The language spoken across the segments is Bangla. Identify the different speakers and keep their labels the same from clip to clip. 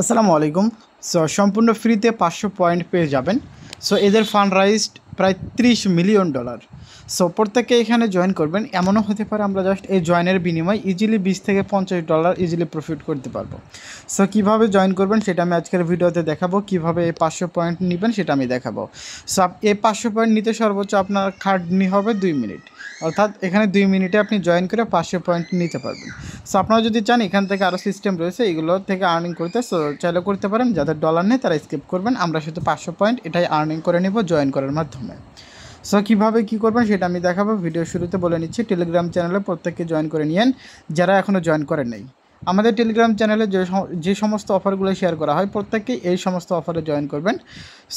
Speaker 1: আসসালামু আলাইকুম। সো সম্পূর্ণ ফ্রিতে 500 পয়েন্ট পেয়ে যাবেন। সো এদের ফান্ড রাইজড প্রায় $30 মিলিয়ন। সো প্রত্যেকে এখানে জয়েন করবেন। এমনও হতে পারে আমরা জাস্ট এই জয়েনের বিনিময়ে ইজিলি $20 থেকে $50 ইজিলি প্রফিট করতে পারবো। সো কীভাবে জয়েন করবেন সেটা আমি আজকের ভিডিওতে দেখাবো। কীভাবে এই 500 পয়েন্ট নেবেন সেটা আমি দেখাবো। সো এই 500 পয়েন্ট নিতে সর্বোচ্চ আপনার খাটনি হবে 2 মিনিট, অর্থাৎ এখানে 2 মিনিটে আপনি জয়েন করে 500 পয়েন্ট নিতে পারবেন। সো আপনারা যদি চান এখান থেকে আরও সিস্টেম রয়েছে এগুলো থেকে আর্নিং করতে, সো চাইলে করতে পারেন। যাদের ডলার নেই তারা স্কিপ করবেন। আমরা শুধু 500 পয়েন্ট এটাই আর্নিং করে নেব জয়েন করার মাধ্যমে। সো কীভাবে কী করবেন সেটা আমি দেখাবো। ভিডিও শুরুতে বলে নিচ্ছি, টেলিগ্রাম চ্যানেলে প্রত্যেককে জয়েন করে নিয়েন যারা এখনও জয়েন করেন নাই। আমাদের টেলিগ্রাম চ্যানেলে যে সমস্ত অফারগুলো শেয়ার করা হয় প্রত্যেককেই এই সমস্ত অফারে জয়েন করবেন।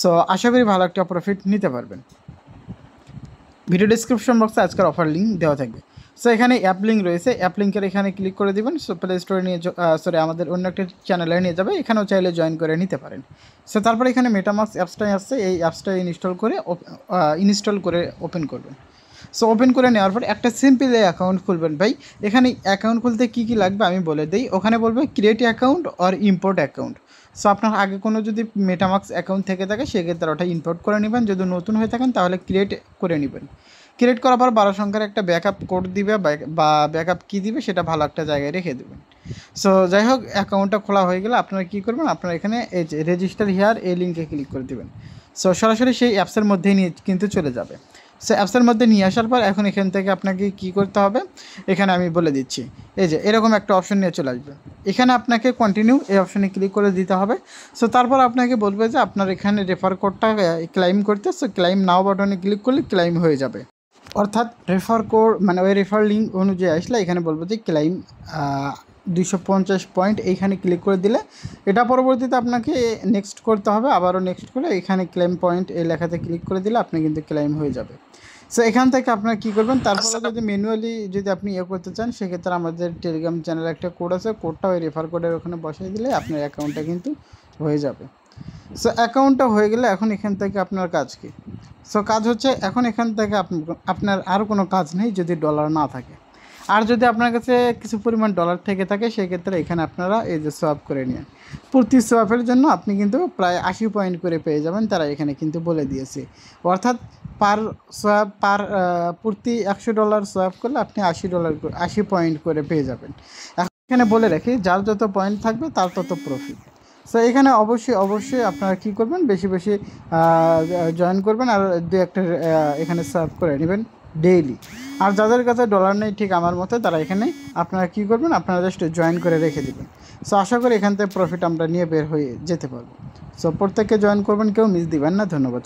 Speaker 1: সো আশা করি ভালো একটা প্রফিট নিতে পারবেন। ভিডিও ডিসক্রিপশন বক্সে আজকের অফার লিঙ্ক দেওয়া থাকবে। সো এখানে অ্যাপ লিঙ্ক রয়েছে, অ্যাপ লিঙ্কের এখানে ক্লিক করে দিবেন। সো প্লে স্টোরে নিয়ে আমাদের অন্য একটা চ্যানেলে নিয়ে যাবে, এখানেও চাইলে জয়েন করে নিতে পারেন। সো তারপরে এখানে মেটামাস্ক অ্যাপসটাই আসছে, এই অ্যাপসটা ইনস্টল করে ওপেন করবেন। সো ওপেন করে নেওয়ার পর একটা সিম্পল অ্যাকাউন্ট খুলবেন। ভাই এখানে অ্যাকাউন্ট খুলতে কী কী লাগবে আমি বলে দিই। ওখানে বলবে create account or import account. So আপনার আগে কোনো যদি মেটামাস্ক অ্যাকাউন্ট থেকে থাকে সেক্ষেত্রে ওটা ইম্পোর্ট করে নেবেন। যদি নতুন হয়ে থাকেন তাহলে ক্রিয়েট করে নেবেন। ক্রিয়েট করার পর 12 সংখ্যার একটা ব্যাকআপ কোড দিবে বা ব্যাকআপ কী দিবে সেটা ভালো একটা জায়গায় রেখে দেবেন। সো যাই হোক, অ্যাকাউন্টটা খোলা হয়ে গেলে আপনারা কী করবেন, আপনারা এখানে এই যে রেজিস্টার হিয়ার এই লিঙ্কে ক্লিক করে দেবেন। সো সরাসরি সেই অ্যাপসের মধ্যেই নিয়ে কিন্তু চলে যাবে। সো অ্যাপসের মধ্যে নিয়ে আসার পর এখন এখান থেকে আপনাকে কী করতে হবে এখানে আমি বলে দিচ্ছি। এই যে এরকম একটা অপশন নিয়ে চলে আসবে, এখানে আপনাকে কন্টিনিউ এই অপশনে ক্লিক করে দিতে হবে। সো তারপর আপনাকে বলবে যে আপনার এখানে রেফার কোডটা ক্লাইম করতে। সো ক্লাইম নাও বাটনে ক্লিক করলে ক্লাইম হয়ে যাবে, অর্থাৎ রেফার কোড মানে ওই রেফার লিঙ্ক অনুযায়ী আসলে এখানে বলবো যে ক্লাইম 250 পয়েন্ট। এইখানে ক্লিক করে দিলে এটা পরবর্তীতে আপনাকে নেক্সট করতে হবে, আবারও নেক্সট করে এখানে ক্লেম পয়েন্ট এই লেখাতে ক্লিক করে দিলে আপনি কিন্তু ক্লেম হয়ে যাবে। সো এখান থেকে আপনারা কী করবেন, তারপরে যদি ম্যানুয়ালি যদি আপনি করতে চান সেক্ষেত্রে আমাদের টেলিগ্রাম চ্যানেলে একটা কোড আছে, কোডটা ওই রেফার কোডের ওখানে বসিয়ে দিলে আপনার অ্যাকাউন্টটা কিন্তু হয়ে যাবে। সো অ্যাকাউন্টটা হয়ে গেলে এখন এখান থেকে আপনার কাজ কী? সো কাজ হচ্ছে এখন এখান থেকে আপনার আর কোনো কাজ নেই যদি ডলার না থাকে। আর যদি আপনার কাছে কিছু পরিমাণ ডলার থেকে থাকে সেক্ষেত্রে এখানে আপনারা এই যে সোয়াপ করে নিন। প্রতি সোয়াপের জন্য আপনি কিন্তু প্রায় 80 পয়েন্ট করে পেয়ে যাবেন, তারা এখানে কিন্তু বলে দিয়েছে। অর্থাৎ প্রতি $100 সোয়াপ করলে আপনি $80 পয়েন্ট করে পেয়ে যাবেন। এখানে বলে রাখি, যার যত পয়েন্ট থাকবে তার তত প্রফিট। সো এখানে অবশ্যই আপনারা কী করবেন, বেশি বেশি জয়েন করবেন আর দু একটা এখানে সার্ভ করে নেবেন ডেইলি। আর যাদের কাছে ডলার নেই ঠিক আমার মতো, তারা এখানে আপনারা কী করবেন, আপনারা জাস্ট জয়েন করে রেখে দেবেন। সো আশা করি এখান থেকে প্রফিট আমরা নিয়ে বের হয়ে যেতে পারবো। সো প্রত্যেককে জয়েন করবেন, কেউ মিস দিবেন না। ধন্যবাদ।